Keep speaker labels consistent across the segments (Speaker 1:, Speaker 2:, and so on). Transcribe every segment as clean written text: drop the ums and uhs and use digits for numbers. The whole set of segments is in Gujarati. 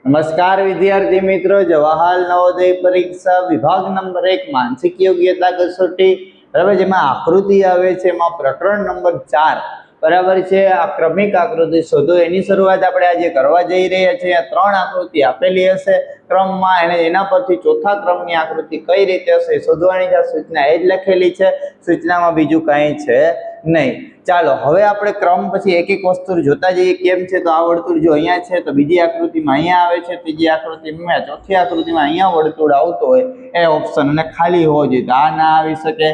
Speaker 1: નમસ્કાર વિદ્યાર્થી મિત્રો, જવાહર નવોદય પરીક્ષા વિભાગ નંબર 1 માનસિક યોગ્યતા કસોટી બરાબર, જેમાં આકૃતિ આવે છે એમાં પ્રકરણ નંબર 4 બરાબર છે. આ ક્રમિક આકૃતિ શોધો એની શરૂઆત આપણે આજે કરવા જઈ રહ્યા છીએ. આ 3 આકૃતિ આપેલી હશે ક્રમમાં, અને એના પરથી ચોથા ક્રમની આકૃતિ કઈ રીતે હશે શોધવાની છે. સૂચના એ જ લખેલી છે, સૂચનામાં બીજું કંઈ છે નહીં. ચાલો હવે આપણે ક્રમ પછી એક એક વસ્તુ જોતા જઈએ કેમ છે. તો આ વર્તુળ જો અહીંયા છે તો બીજી આકૃતિમાં અહીંયા આવે છે, ત્રીજી આકૃતિમાં, ચોથી આકૃતિમાં અહીંયા વર્તુળ આવતો હોય એ ઓપ્શન અને ખાલી હોવો જોઈએ. તો આ ના આવી શકે,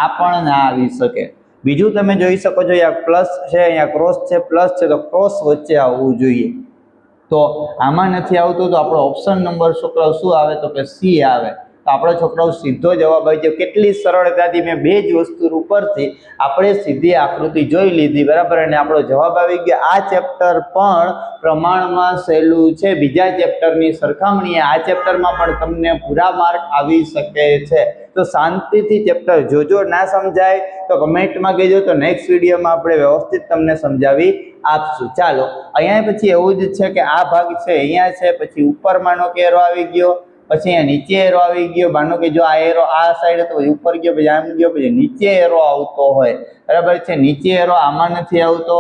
Speaker 1: આ પણ ના આવી શકે. બીજું તમે જોઈ શકો છો અહીંયા પ્લસ છે, અહીંયા ક્રોસ છે, પ્લસ છે, તો ક્રોસ વચ્ચે આવવું જોઈએ. તો આમાં નથી આવતું તો આપણો ઓપ્શન નંબર છોકરાઓ શું આવે તો કે સી આવે. તો આપણો છોકરાઓ સીધો જવાબ આવી જાય. કેટલી સરળતાથી મેં બે જ વસ્તુ ઉપરથી આપણે સીધી આકૃતિ જોઈ લીધી બરાબર, અને આપણો જવાબ આવી ગયો. આ ચેપ્ટર પણ પ્રમાણમાં સહેલું છે બીજા ચેપ્ટરની સરખામણીએ. આ ચેપ્ટરમાં પણ તમને પૂરા માર્ક આવી શકે છે. તો શાંતિથી ચેપ્ટર જોજો. ના સમજાય તો કમેન્ટમાં કહેજો, તો નેક્સ્ટ વિડીયોમાં આપણે વ્યવસ્થિત તમને સમજાવી આપશું. ચાલો અહીંયા પછી એવું જ છે કે આ ભાગ છે અહીંયા છે, પછી ઉપર માનો કે એરો આવી ગયો, પછી અહીંયા નીચે એરો આવી ગયો. માનો કે જો આ એરો આ સાઈડ હતો, પછી ઉપર ગયો, પછી આમ ગયો, પછી નીચે એરો આવતો હોય બરાબર છે. નીચે એરો આમાં નથી આવતો,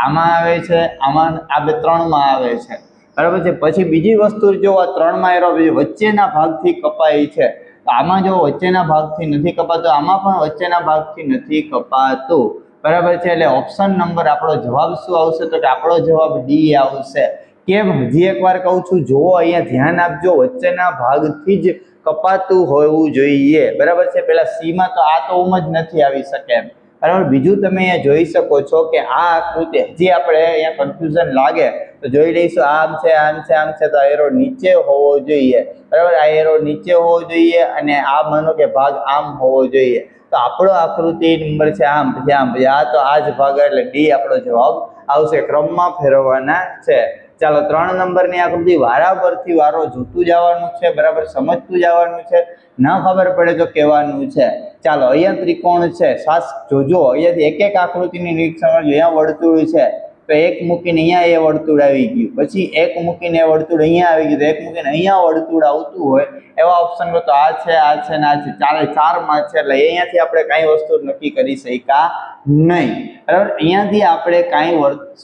Speaker 1: આમાં આવે છે, આમાં, આ બે ત્રણમાં આવે છે બરાબર છે. પછી બીજી વસ્તુ જો આ ત્રણમાં એરો વચ્ચેના ભાગથી કપાય છે, તો આમાં જો વચ્ચેના ભાગથી નથી કપાતો, આમાં પણ વચ્ચેના ભાગથી નથી કપાતું બરાબર છે. એટલે ઓપ્શન નંબર આપણો જવાબ શું આવશે તો કે આપણો જવાબ ડી આવશે. કેમ? હજી એકવાર કહું છું, જુઓ અહીંયા ધ્યાન આપજો, વચ્ચેના ભાગથી જ કપાતું હોવું જોઈએ બરાબર છે. પેલા સી માં તો આ તો જ નથી આવી શકે બરાબર. બીજું તમે અહીંયા જોઈ શકો છો કે આ આકૃતિ હજી આપણે અહીંયા કન્ફ્યુઝન લાગે તો જોઈ લઈશું. આમ છે, આમ છે, આમ છે, તો આ એરો નીચે હોવો જોઈએ બરાબર. આ એરો નીચે હોવો જોઈએ અને આ માનો કે ભાગ આમ હોવો જોઈએ. તો આપણો આકૃતિ નંબર છે આમ, પછી આમ, પછી આ, તો આ જ ભાગ એટલે ડી આપણો જવાબ આવશે. ક્રમમાં ફેરવવાના છે. ચાલો 3 નંબરની આકૃતિ વારાફરતી વારો જોતું જવાનું છે બરાબર, સમજતું જવાનું છે. ન ખબર પડે તો કહેવાનું છે. ચાલો અહીંયા ત્રિકોણ છે, ખાસ જોજો. અહીંયાથી એક એક આકૃતિની નિરીક્ષણ કરજો. અહીંયા વર્તુળ છે તો એક મૂકીને અહીંયા એ વર્તુળ આવી ગયું, પછી એક મૂકીને એ વર્તુળ અહીંયા આવી ગયું, તો એક મૂકીને અહીંયા વર્તુળ આવતું હોય એવા ઓપ્શન તો આ છે, આ છે ને આ છે, ચારે ચારમાં છે. એટલે અહીંયાથી આપણે કાંઈ વસ્તુ નક્કી કરી શક્યા નહીં બરાબર. અહીંયાથી આપણે કાંઈ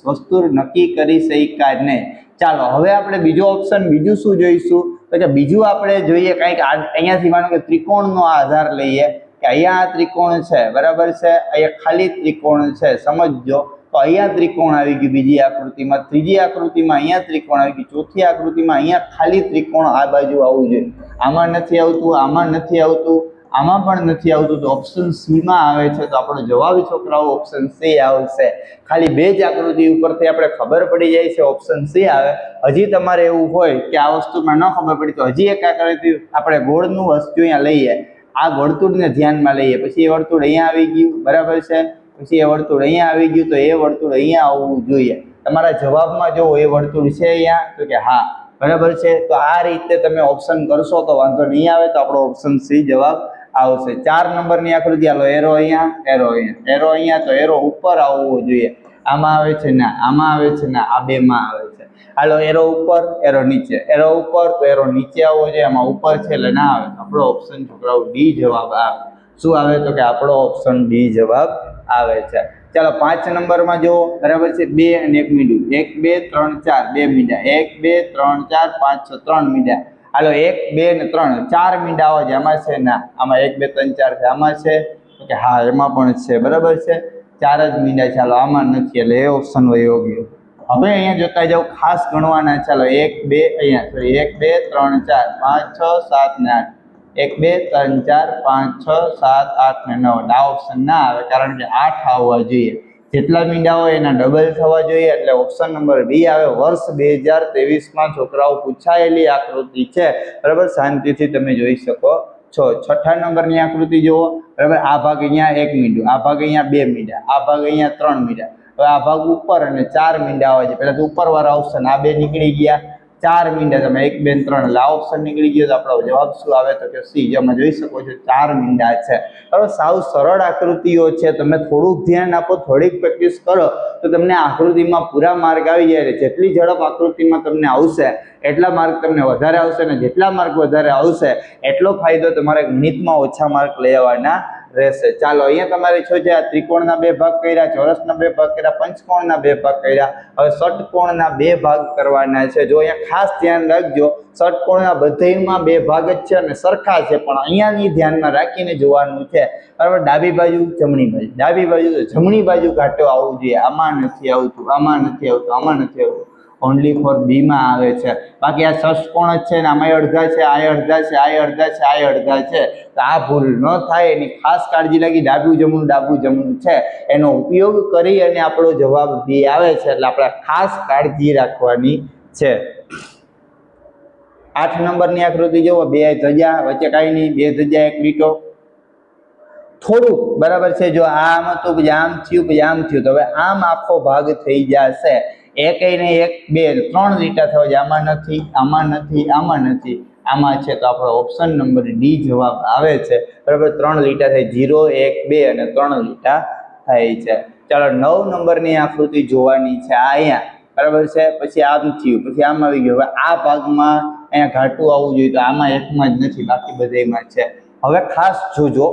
Speaker 1: વસ્તુ નક્કી કરી શક્યા નહીં. ચાલો હવે આપણે બીજો ઓપ્શન, બીજું શું જોઈશું તો કે બીજું આપણે જોઈએ કંઈક અહીંયાથી માનો કે ત્રિકોણનો આધાર લઈએ કે અહીંયા આ ત્રિકોણ છે બરાબર છે, અહીંયા ખાલી ત્રિકોણ છે, સમજજો. તો અહીંયા ત્રિકોણ આવી ગયું બીજી આકૃતિમાં, ત્રીજી આકૃતિમાં અહીંયા ત્રિકોણ આવી ગયું, ચોથી આકૃતિમાં અહીંયા ખાલી ત્રિકોણ આ બાજુ આવવું જોઈએ. આમાં નથી આવતું, આમાં નથી આવતું, આમાં પણ નથી આવતું, તો ઓપ્શન સી માં આવે છે. તો આપણો જવાબ છોકરાઓ ઓપ્શન સી આવશે. ખાલી બે જ આકૃતિ ઉપરથી આપણે ખબર પડી જાય છે ઓપ્શન સી આવે. હજી તમારે એવું હોય કે આ વસ્તુમાં ન ખબર પડી તો હજી એક આકૃતિ આપણે ગોળનું વસ્તુ અહીંયા લઈએ, આ વર્તુળને ધ્યાનમાં લઈએ. પછી એ વર્તુળ અહીંયા આવી ગયું બરાબર છે, પછી એ વર્તુળ અહીંયા આવી ગયું, તો એ વર્તુળ અહીંયા આવવું જોઈએ. તમારા જવાબમાં જો એ વર્તુળ છે અહીંયા તો કે હા બરાબર છે. તો આ રીતે તમે ઓપ્શન કરશો તો વાંધો નહીં આવે. તો આપણો ઓપ્શન સી જવાબ આવશે. 4 નંબરની આકૃતિ, હાલો એરો અહીંયા, એરો અહીંયા, એરો અહીંયા, તો એરો ઉપર આવવો જોઈએ. આમાં આવે છે ના, આમાં આવે છે ના, આ બે માં આવે છે. હાલો એરો ઉપર, એરો નીચે, એરો ઉપર, તો એરો નીચે આવવો જોઈએ. આમાં ઉપર છે એટલે ના આવે. આપણો ઓપ્શન છોકરાઓ ડી જવાબ આવે. શું આવે તો કે આપણો ઓપ્શન ડી જવાબ આવે છે. ચાલો 5 નંબરમાં જુઓ બરાબર છે. 2 અને 1 મીંડું, 1 2 3 4 2 મીંડા, 1 2 3 4 5 6 3 મીંડા. હાલો 1 2 ને 3 4 મીંડા આવે છે. આમાં છે ના, આમાં 1 2 3 4 છે, આમાં છે કે હા એમાં પણ છે બરાબર છે. 4 જ મીંડા. ચાલો આમાં નથી એટલે એ ઓપ્શન યોગ્ય. હવે અહીંયા જોતા જાવ, ખાસ ગણવાના. ચાલો 1 2 અહીંયા, સોરી 1 2 3 4 5 6 7 ને 8, 1 2 3 4 5 6 7 8 ને 9. આ ઓપ્શન ના આવે કારણ કે 8 આવવા જોઈએ. જેટલા મીંડા હોય એના ડબલ થવા જોઈએ, એટલે ઓપ્શન નંબર બી આવે. વર્ષ 2023માં છોકરાઓ પૂછાયેલી આકૃતિ છે બરાબર, શાંતિથી તમે જોઈ શકો છો. 6 નંબરની આકૃતિ જુઓ બરાબર. આ ભાગ અહીંયા 1 મીંડું, આ ભાગ અહીંયા 2 મીંડા, આ ભાગ અહીંયા 3 મીંડા. હવે આ ભાગ ઉપર અને 4 મીંડા આવે છે. પહેલા તો ઉપર વાળા ઓપ્શન આ બે નીકળી ગયા. 4 મીંડા, તમે 1 2 3 એટલે આ ઓપ્શન નીકળી ગયો. તો આપણો જવાબ શું આવે તો કે સી. જેમાં જોઈ શકો છો 4 મીંડા છે. હવે સાવ સરળ આકૃતિઓ છે, તમે થોડુંક ધ્યાન આપો, થોડીક પ્રેક્ટિસ કરો તો તમને આકૃતિમાં પૂરા માર્ક આવી જાય. જેટલી ઝડપ આકૃતિમાં તમને આવશે એટલા માર્ક તમને વધારે આવશે, ને જેટલા માર્ક વધારે આવશે એટલો ફાયદો તમારે ગણિતમાં ઓછા માર્ક લેવાના રહેશે. ચાલો, અહીંયા તમારે શું છે, આ ત્રિકોણના 2 ભાગ કર્યા, ચોરસના 2 ભાગ કર્યા, પંચકોણના 2 ભાગ કર્યા. હવે ષટકોણના 2 ભાગ કરવાના છે. જો અહીંયા ખાસ ધ્યાન રાખજો, ષટકોણના બધેયમાં 2 ભાગ જ છે અને સરખા છે, પણ અહીંયાની ધ્યાનમાં રાખીને જોવાનું છે. બરાબર, ડાબી બાજુ જમણી બાજુ, ડાબી બાજુ જમણી બાજુ ઘાટો આવવું જોઈએ. આમાં નથી આવતું, આમાં નથી આવતું, આમાં નથી આવતું, ઓનલી ફોર બી માં આવે છે. બાકી આ ષટકોણ જ છે ને આમાં અડધા છે, આ અડધા છે, આ અડધા છે, આ અડધા છે. તો આ ભૂલ ન થાય એની ખાસ કાળજી લાગી. ડાબું જમણું છે એનો ઉપયોગ કરી અને આપણો જવાબ બી આવે છે, એટલે આપણે ખાસ કાળજી રાખવાની છે. 8 નંબરની આકૃતિ જુઓ, 2 ધજા, વચ્ચે કાંઈ નહીં, 2 ધજા 1 લીટો. થોડુંક બરાબર છે, જો આમ હતું પછી આમ થયું પછી આમ થયું, તો હવે આમ આખો ભાગ થઈ જશે. 1 નહીં 1 2 3 લીટા થવા જાય. આમાં નથી, આમાં નથી, આમાં નથી, આમાં છે. તો આપણો ઓપ્શન નંબર ડી જવાબ આવે છે. બરાબર, 3 લીટા થાય, 0 1 2 અને 3 લીટા થાય છે. ચાલો, 9 નંબરની આકૃતિ જોવાની છે. આ અહીંયા બરાબર છે, પછી આમ થયું પછી આમ આવી ગયું. હવે આ ભાગમાં અહીંયા ઘાટું આવવું જોઈએ, તો આમાં એકમાં જ નથી, બાકી બધામાં છે. હવે ખાસ જોજો,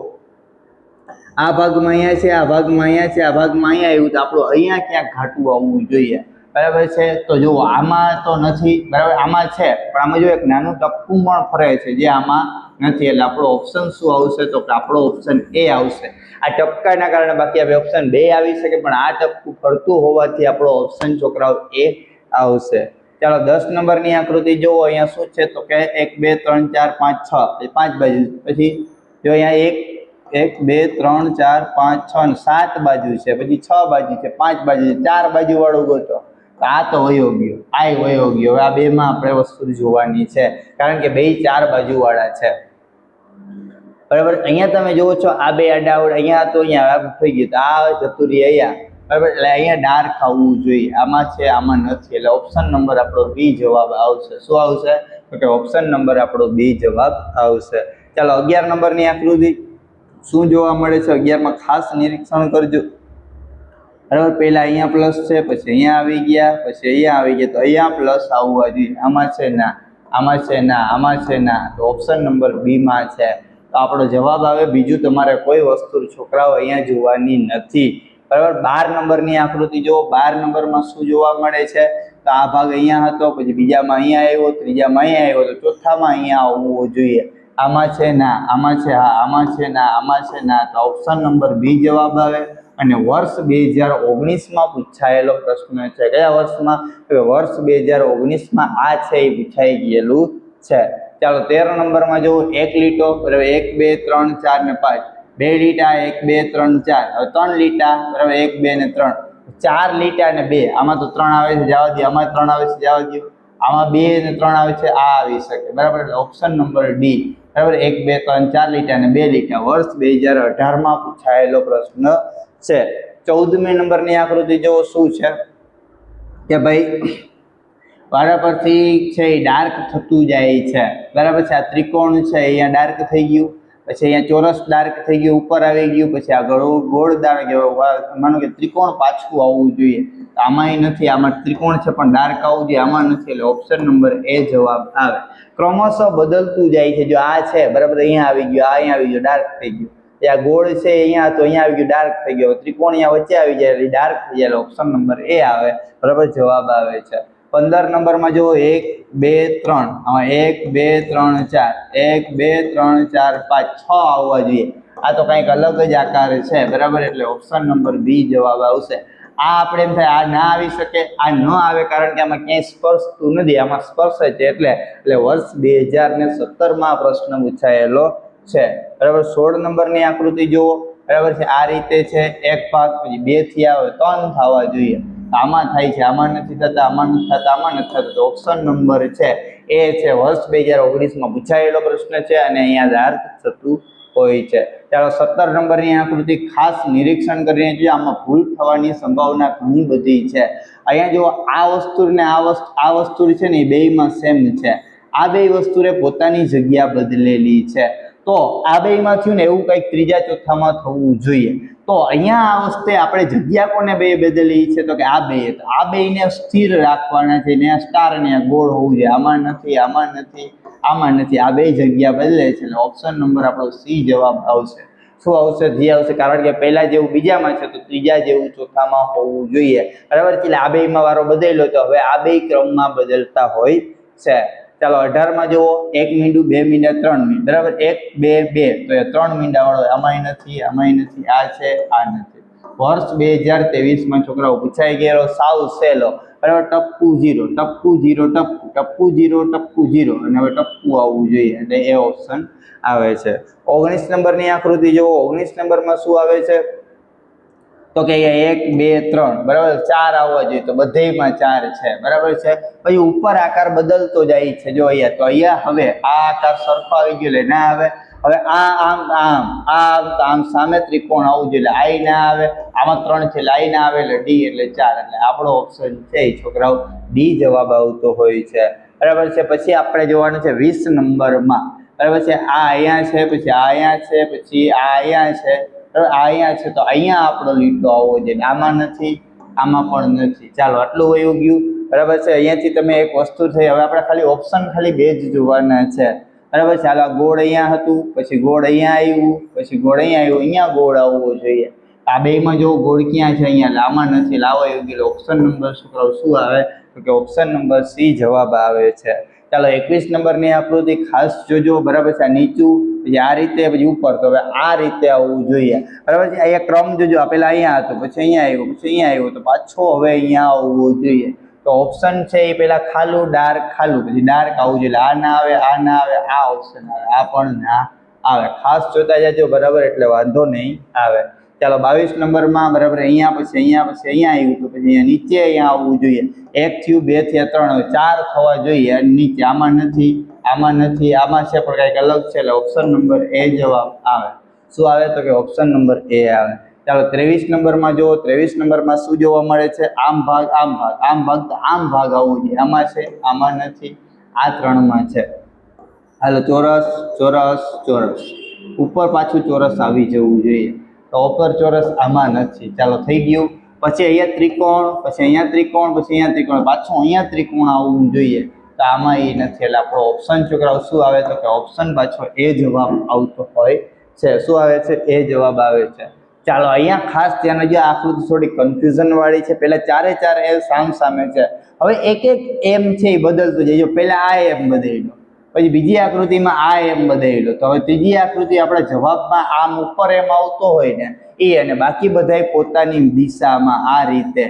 Speaker 1: આ ભાગમાં અહીંયા છે, આ ભાગમાં અહીંયા છે, આ ભાગમાં અહીંયા આવ્યું, તો આપણું અહીંયા ક્યાંક ઘાટું આવવું જોઈએ. બરાબર છે, તો જુઓ આમાં તો નથી, બરાબર, આમાં છે પણ આમાં જો એક નાનું ટપકું પણ ફરે છે, જે આમાં નથી. એટલે આપણો ઓપ્શન શું આવશે તો કે આપણો ઓપ્શન એ આવશે. આ ટપકાના કારણે બાકી આપણે ઓપ્શન 2 આવી શકે, પણ આ ટપકું ફરતું હોવાથી આપણો ઓપ્શન છોકરાઓ એ આવશે. ચાલો, 10 નંબરની આકૃતિ જુઓ. અહીંયા શું છે તો કે 1 2 3 4 5 6 એ 5 બાજુ. પછી જો અહીંયા 1 2 3 4 5 6 અને 7 બાજુ છે, પછી 6 બાજુ છે, 5 બાજુ છે, 4 બાજુ વાળો ગોતો. આ તો વયો ગયો, આ વયો ગયો. હવે આ 2 માં આપણે વસ્તુ જોવાની છે, કારણ કે 2 4 બાજુ વાળા છે. બરાબર, અહીંયા તમે જુઓ છો આ 2 આડાવડ, અહીંયા તો અહીંયા થઈ ગયું, આ જતું રહી અહીંયા. બરાબર, એટલે અહીંયા ડાર્ક આવવું જોઈએ, આમાં છે આમાં નથી. એટલે ઓપ્શન નંબર આપણો બી જવાબ આવશે. શું આવશે તો કે ઓપ્શન નંબર આપણો બી જવાબ આવશે. ચાલો, 11 નંબરની આકૃતિ શું જોવા મળે છે? 11માં ખાસ નિરીક્ષણ કરજો. બરાબર, પહેલા અહીંયા પ્લસ છે, પછી અહીંયા આવી ગયા, પછી અહીંયા આવી ગયા, તો અહીંયા પ્લસ આવવા જોઈએ. આમાં છે ના, આમાં છે ના, આમાં છે ના, તો ઓપ્શન નંબર બી માં છે. તો આપણો જવાબ આવે. બીજું તમારે કોઈ વસ્તુ છોકરાઓ અહીંયા જોવાની નથી. બરાબર, 12 નંબરની આકૃતિ જુઓ. 12 નંબરમાં શું જોવા મળે છે તો આ ભાગ અહીંયા હતો, પછી બીજામાં અહીંયા આવ્યો, ત્રીજામાં અહીંયા આવ્યો, તો ચોથામાં અહીંયા આવવો જોઈએ. આમાં છે ના, આમાં છે હા, આમાં છે ના, આમાં છે ના, તો ઓપ્શન નંબર બી જવાબ આવે. અને વર્ષ 2019માં પૂછાયેલો પ્રશ્ન છે. કયા વર્ષમાં? વર્ષ 2019માં આ છે એ પૂછાઈ ગયેલું છે. ચાલો, 13 નંબરમાં જુઓ. 1 લીટો, 1 2 3 4 ને 5, 2 લીટા 1 2 3 4, હવે 3 લીટા, બરાબર, 1 2 ને 3, 4 લીટા ને 2, આમાં તો 3 આવે છે, જવા દો. આમાં 3 આવે છે, જવા દો. આમાં 2 ને 3 આવે છે, આ આવી શકે. બરાબર, ઓપ્શન નંબર ડી. બરાબર, 1 2 3 4 લીટા અને 2 લીટા, વર્ષ 2018માં પૂછાયેલો પ્રશ્ન છે. 14મી નંબરની આકૃતિ જુઓ. શું છે કે ભાઈ વારાફરતી છે એ ડાર્ક થતું જાય છે. બરાબર છે, આ ત્રિકોણ છે અહીંયા ડાર્ક થઈ ગયું, પછી અહીંયા ચોરસ ડાર્ક થઈ ગયું, ઉપર આવી ગયું, પછી આ ગોળ ડાર્ક, માનો કે ત્રિકોણ પાછું આવવું જોઈએ, આમાં નથી, આમાં ત્રિકોણ છે પણ ડાર્ક આવવું જોઈએ, આમાં નથી. એટલે ઓપ્શન નંબર એ જવાબ આવે. ક્રમશઃ બદલતું જાય છે. જો આ છે, બરાબર, અહીંયા આવી ગયું, આ અહીંયા આવી ગયું, ડાર્ક થઈ ગયું. આ ગોળ છે અહીંયા, તો અહીંયા આવી ગયું, ડાર્ક થઈ ગયો. ત્રિકોણ અહીંયા વચ્ચે આવી જાય એટલે ડાર્ક થઈ જાય. ઓપ્શન નંબર એ આવે. બરાબર, જવાબ આવે છે. 15 નંબરમાં જો 1 2 3, આમાં 1 2 3 4, 1 2 3 4 5 6 આવવા જોઈએ. આ તો કંઈક અલગ જ આકાર છે. બરાબર, એટલે ઓપ્શન નંબર બી જવાબ આવશે. આ આપણે એમ થાય આ ના આવી શકે, આ ન આવે, કારણ કે આમાં ક્યાંય સ્પર્શતું નથી, આમાં સ્પર્શે છે. એટલે વર્ષ 2017માં પ્રશ્ન પૂછાયેલો છે. બરાબર, 16 નંબરની આકૃતિ જુઓ. બરાબર છે, આ રીતે છે. એક ભાગ, પછી 2 થી આવે 3 થવા જોઈએ, આમાં થાય છે, આમાં નથી થતા, આમાં નથી થતા, આમાં નથી થતા. તો ઓપ્શન નંબર છે એ છે. વર્ષ 2019માં પૂછાયેલો પ્રશ્ન છે અને અહીંયા ડાર્ક થતું હોય છે. ચાલો 17 નંબરની આકૃતિ ખાસ નિરીક્ષણ કરીને જોઈએ. આમાં ભૂલ થવાની સંભાવના ઘણી બધી છે. અહીંયા જો આ વસ્તુ ને આ વસ્તુ છે ને એ બેયમાં સેમ છે. આ બે વસ્તુએ પોતાની જગ્યા બદલેલી છે. તો આ બેયમાં થયું ને એવું કંઈક ત્રીજા ચોથામાં થવું જોઈએ. તો અહીંયા આ વસ્તે આપણે જગ્યા કોને બે બદલી છે તો કે આ બે. તો આ બેયને સ્થિર રાખવાના છે ને સ્ટાર ને ગોળ હોવું જોઈએ. આમાં નથી, આમાં નથી, આમાં નથી. આ બે જગ્યા બદલે છે એટલે ઓપ્શન નંબર આપણો સી જવાબ આવશે. શું આવશે? જી આવશે. કારણ કે પહેલા જેવું બીજામાં છે તો ત્રીજા જેવું ચોથામાં હોવું જોઈએ. બરાબર છે. એટલે આ બેયમાં વારો બદલ્યો તો હવે આ બે ક્રમમાં બદલતા હોય છે. ચાલો 18માં જુઓ 1 મીંડું 2 મીંડા 3 મીંડા બરાબર 1 2 2 તો એ 3 મીંડા વાળો આમાંય નથી, આમાંય નથી, આ છે, આ નથી. વર્ષ 2023માં છોકરાઓ પૂછાઈ ગયેલો સાવ સહેલો બરાબર. ટપકુ 0 ટપકુ 0 ટપકુ ટપકુ 0 ટપકુ 0 અને હવે ટપકુ આવવું જોઈએ એટલે એ ઓપ્શન આવે છે. 19 નંબરની આકૃતિ જુઓ. 19 નંબરમાં શું આવે છે તો કે 1 2 3 બરાબર 4 આવવા જોઈએ તો બધેયમાં 4 છે બરાબર છે. પછી ઉપર આકાર બદલતો જાય છે જો અહીંયા. તો અહીંયા હવે આ આકાર સરખો આવી ગયો એટલે ના આવે. હવે આ આમ આમ આમ સામે ત્રિકોણ આવવું જોઈએ એટલે આઈ ના આવે. આમાં 3 છે એટલે આઈ ના આવે એટલે ડી એટલે 4 એટલે આપણો ઓપ્શન છે છોકરાઓ ડી જવાબ આવતો હોય છે બરાબર છે. પછી આપણે જોવાનું છે 20 નંબરમાં બરાબર છે. આ અહીંયા છે, પછી આ અહીંયા છે, પછી આ અહીંયા છે, આ અહીંયા છે તો અહીંયા આપણો લીટો આવવો જોઈએ. આમાં નથી, આમાં પણ નથી. ચાલો આટલું વયું ગયું બરાબર છે. અહીંયાથી તમે એક વસ્તુ થઈ. હવે આપણે ખાલી ઓપ્શન ખાલી બે જ જોવાના છે બરાબર છે. હાલ ગોળ અહીંયા હતું, પછી ગોળ અહીંયા આવ્યું, પછી ગોળ અહીંયા આવ્યું, અહીંયા ગોળ આવવો જોઈએ. આ બેમાં જો ગોળ ક્યાં છે? અહીંયા. આમાં નથી. લાવો એવું ઓપ્શન નંબર શું આવે તો કે ઓપ્શન નંબર સી જવાબ આવે છે. ચાલો 21 નંબરની આકૃતિ ખાસ જોજો બરાબર છે. આ નીચું, પછી આ રીતે, પછી ઉપર. તો હવે આ રીતે આવવું જોઈએ બરાબર છે. અહીંયા ક્રમ જોજો. પેલા અહીંયા હતું, પછી અહીંયા આવ્યું, પછી અહીંયા આવ્યું, તો પાછો હવે અહીંયા આવવું જોઈએ. તો ઓપ્શન છે એ પેલા ખાલું ડાર્ક ખાલું, પછી ડાર્ક આવવું જોઈએ. આ ના આવે, આ ના આવે, આ ઓપ્શન આવે, આ પણ ના આવે. ખાસ જોતા જજો બરાબર એટલે વાંધો નહીં આવે. ચાલો 22 નંબરમાં બરાબર અહીંયા, પછી અહીંયા, પછી અહીંયા આવ્યું, તો પછી અહીંયા નીચે અહીંયા આવવું જોઈએ. 1 થયું, 2 થયા, 3 4 થવા જોઈએ નીચે. આમાં નથી, આમાં નથી, આમાં છે પણ કંઈક અલગ છે એટલે ઓપ્શન નંબર એ જવાબ આવે. શું આવે તો કે ઓપ્શન નંબર એ આવે. ચાલો 23 નંબરમાં જુઓ. 23 નંબરમાં શું જોવા મળે છે? આમ ભાગ, આમ ભાગ, આમ ભાગ, તો આમ ભાગ આવવું જોઈએ. આમાં છે, આમાં નથી, આ 3માં છે. હાલો ચોરસ, ચોરસ, ચોરસ. ઉપર પાછું ચોરસ આવી જવું જોઈએ. તો ઉપર ચોરસ આમાં નથી. ચાલો થઈ ગયું. પછી અહીંયા ત્રિકોણ, પછી અહીંયા ત્રિકોણ, પછી અહીંયા ત્રિકોણ, પાછું અહીંયા ત્રિકોણ આવવું જોઈએ. તો આમાં એ નથી એટલે આપણો ઓપ્શન છોકરાઓ શું આવે તો કે ઓપ્શન પાછો એ જવાબ આવતો હોય છે. શું આવે છે? એ જવાબ આવે છે. ચાલો અહીંયા ખાસ ધ્યાન જો આકૃતિ થોડી કન્ફ્યુઝન વાળી છે. પહેલા ચારે ચાર એ સામ સામે છે. હવે એક એક એમ છે એ બદલતું જાય. જો પહેલા આ એમ બદલ્યો, પછી બીજી આકૃતિમાં આ એમ બદલ્યો, તો હવે ત્રીજી આકૃતિ આપણા જવાબમાં આમ ઉપર એમ આવતો હોય ને એ, અને બાકી બધાય પોતાની દિશામાં આ રીતે.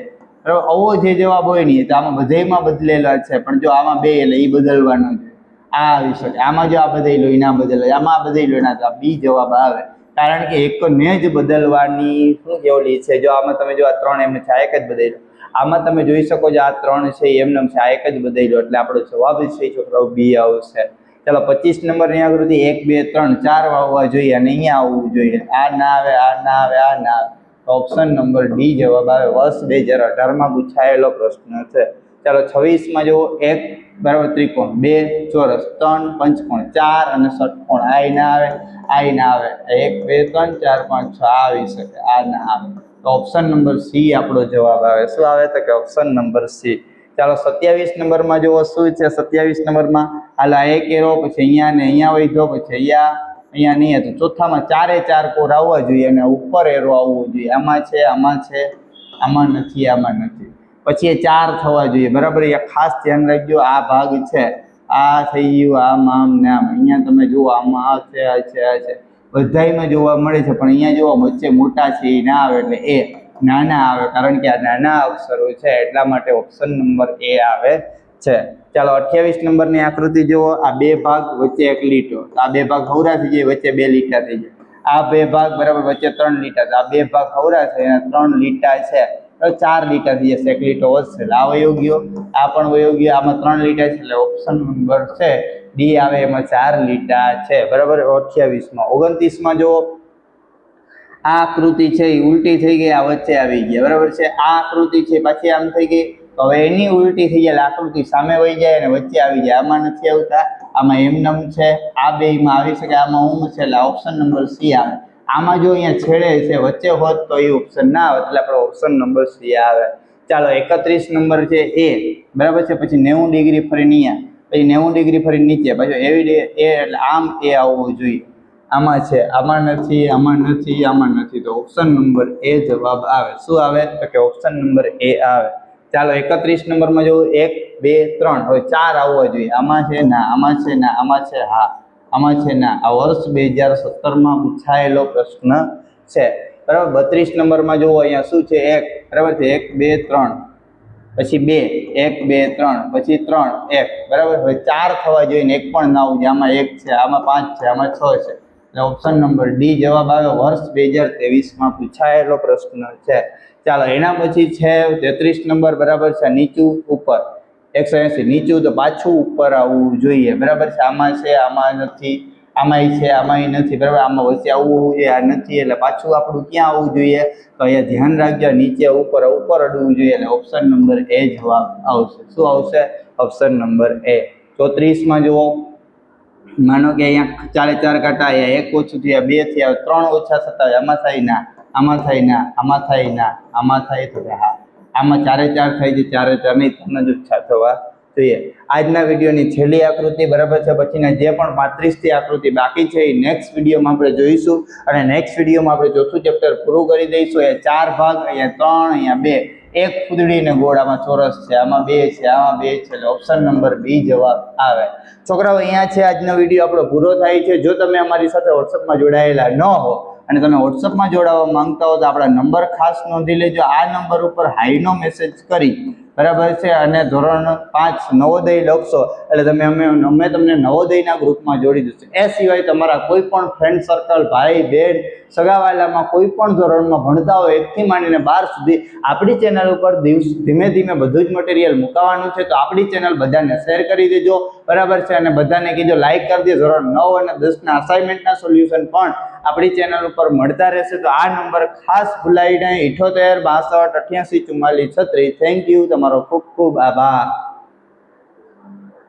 Speaker 1: બરાબર. આવો જે જવાબ હોય ને તો આમાં બધાયમાં બદલેલા છે, પણ જો આમાં બે એટલે એ બદલવાનો છે. આ આવી શકે. આમાં જો આ બદલ્યો એ ના બદલે, આમાં આ બદલ્યો ના, તો આ બી જવાબ આવે. કારણ કે એકને જ બદલવાની શું કેવલી છે. જો આમાં તમે જો આ 3 એમ છે, આ એક જ બદલ્યો. આમાં તમે જોઈ શકો છો આ 3 છે એમને છે, આ એક જ બદલ્યો એટલે આપણો જવાબ છે છોકરાઓ બી આવશે. ચાલો 25 નંબરની આકૃતિ 1 2 3 4 આવવા જોઈએ અને અહીંયા આવવું જોઈએ. આ ના આવે, આ ના આવે, આ ના આવે. ઓપ્શન નંબર ડી જવાબ આવે. વર્ષ 2018માં પૂછાયેલો પ્રશ્ન છે. ચાલો 26માં જુઓ. 1 બરાબર ત્રિકોણ, 2 ચોરસ, 3 પંચકોણ, 4 અને ષટકોણ. આ ના આવે, આ ના આવે. 1 2 3 4 5 6 આવી શકે, આ ના આવે. તો ઓપ્શન નંબર સી આપણો જવાબ આવે. શું આવે તો કે ઓપ્શન નંબર સી. ચાલો 27 નંબરમાં જુઓ. શું છે 27 નંબરમાં? હાલ આ એક એરો, પછી અહીંયા ને અહીંયા વધ્યો, પછી અહીંયા નહીં હતું. ચોથામાં ચારે ચાર કોર આવવા જોઈએ અને ઉપર એરો આવવો જોઈએ. આમાં છે, આમાં છે, આમાં નથી, આમાં નથી. પછી એ 4 થવા જોઈએ બરાબર. એ ખાસ ધ્યાન રાખજો. આ ભાગ છે, આ થઈ ગયું, આમ આમ ને આમ. અહીંયા તમે જુઓ આમાં આ છે, આ છે, આ છે, બધાયમાં જોવા મળે છે, પણ અહીંયા જોવા વચ્ચે મોટા છે એ ના આવે એટલે એ નાના આવે. કારણ કે આ નાના અક્ષરો છે એટલા માટે ઓપ્શન નંબર એ આવે છે. ચાલો 28 નંબરની આકૃતિ જુઓ. આ બે ભાગ વચ્ચે એક લીટો, આ બે ભાગ હવરા થઈ જાય, વચ્ચે બે લીટા થઈ જાય. આ બે ભાગ બરાબર વચ્ચે 3 લીટા, આ બે ભાગ હવરા છે અને 3 લીટા છે, 4 લીટા થઈ જશે. એક લીટો વધશે એટલે આ વયો ગયો, આ પણ વયો ગયો. આમાં 3 લીટા છે એટલે ઓપ્શન નંબર છે ડી આવે એમાં 4 લીટા છે બરાબર. 28માં 29માં જો આ આકૃતિ છે એ ઉલટી થઈ ગઈ, આ વચ્ચે આવી ગયા બરાબર છે. આ આકૃતિ છે પાછી આમ થઈ ગઈ, તો હવે એની ઉલટી થઈ જાય, આકૃતિ સામે વહી જાય અને વચ્ચે આવી જાય. આમાં નથી આવતા, આમાં એમનેમ છે. આ બેમાં આવી શકે, આમાં ઊંઘ છે એટલે ઓપ્શન નંબર સી આવે. આમાં જો અહીંયા છેડે છે વચ્ચે હોત તો એ ઓપ્શન ના આવે, એટલે આપણો ઓપ્શન નંબર સી આવે. ચાલો 31 નંબર છે એ બરાબર છે. પછી 90 ડિગ્રી ફરી અહીંયા, પછી 90 ડિગ્રી ફરી નીચે, પછી એવી એ એટલે આમ એ આવવું જોઈએ. આમાં છે, આમાં નથી, આમાં નથી, આમાં નથી, તો ઓપ્શન નંબર એ જવાબ આવે. શું આવે? તો કે ઓપ્શન નંબર એ આવે. ચાલો 31 નંબરમાં જો 1 2 3, હવે 4 આવવા જોઈએ. આમાં છે ના, આમાં છે ના, આમાં છે હા, આમાં છે ના. આ વર્ષ 2017માં પૂછાયેલો પ્રશ્ન છે બરાબર. 32 નંબરમાં જુઓ અહીંયા શું છે? 1 બરાબર છે. 1 2 3, પછી 2 1 2 3, પછી 3 1 બરાબર. હવે 4 થવા જોઈએ ને 1 પણ ના આવવું જોઈએ. આમાં 1 છે, આમાં 5 છે, આમાં 6 છે, એટલે ઓપ્શન નંબર ડી જવાબ આવે. વર્ષ 2023માં પૂછાયેલો પ્રશ્ન છે. ચાલો એના પછી છે 33 નંબર બરાબર છે. નીચું ઉપર 180, નીચું તો પાછું ઉપર આવવું જોઈએ બરાબર છે. આમાં છે, આમાં નથી, આમાંય છે, આમાંય નથી બરાબર. આમાં વચ્ચે આવવું જોઈએ, આ નથી, એટલે પાછું આપણું ક્યાં આવવું જોઈએ? તો અહીંયા ધ્યાન રાખજો, નીચે ઉપર ઉપર અડવું જોઈએ, એટલે ઓપ્શન નંબર એ જવાબ આવશે. શું આવશે? ઓપ્શન નંબર એ. 34માં જુઓ, માનો કે અહીંયા 4 કાંટા, અહીંયા 1 ઓછું થયા, 2 થયા, 3 ઓછા થતા હોય, આમાં થાય ના, આમાં થાય ના, આમાં થાય ના, આમાં થાય તો હા, આમાં 4 થાય છે, 4 નહીં, 3 જ ઓછા થવા જોઈએ. આજના વિડીયોની છેલ્લી આકૃતિ બરાબર છે. પછીના જે પણ 35થી આકૃતિ બાકી છે એ નેક્સ્ટ વિડીયોમાં આપણે જોઈશું, અને નેક્સ્ટ વિડીયોમાં આપણે ચોથું ચેપ્ટર પૂરું કરી દઈશું. એ 4 ભાગ, અહીંયા 3, અહીંયા 2, એક ફૂદડી ને ગોળ, આમાં ચોરસ છે, આમાં 2 છે, આમાં 2 છે, એટલે ઓપ્શન નંબર બી જવાબ આવે. છોકરાઓ અહીંયા છે આજનો વિડીયો આપણો પૂરો થાય છે. જો તમે અમારી સાથે વોટ્સઅપમાં જોડાયેલા ન હો અને તમે વોટ્સઅપમાં જોડાવા માંગતા હો તો આપણા નંબર ખાસ નોંધી લેજો. આ નંબર ઉપર હાઈનો મેસેજ કરી બરાબર છે, અને ધોરણ 5 નવોદય લખશો એટલે અમે તમને નવોદયના ગ્રુપમાં જોડી દઈશું. એ સિવાય તમારા કોઈ પણ ફ્રેન્ડ સર્કલ, ભાઈ બહેન, સગાવાલામાં કોઈ પણ ધોરણમાં ભણતા હોય 1 થી માંડીને 12 સુધી આપણી ચેનલ ઉપર ધીમે ધીમે બધું જ મટીરિયલ મુકાવાનું છે. તો આપણી ચેનલ બધાને શેર કરી દેજો બરાબર છે, અને બધાને કીજો લાઈક કરી દે. ધોરણ 9 અને 10ના અસાઇનમેન્ટના સોલ્યુશન પણ આપણી ચેનલ ઉપર મળતા રહેશે. તો આ નંબર ખાસ ભૂલાઈ નહીં, 78 62 88 44 36. થેન્ક યુ, તમારો ખૂબ ખૂબ આભાર.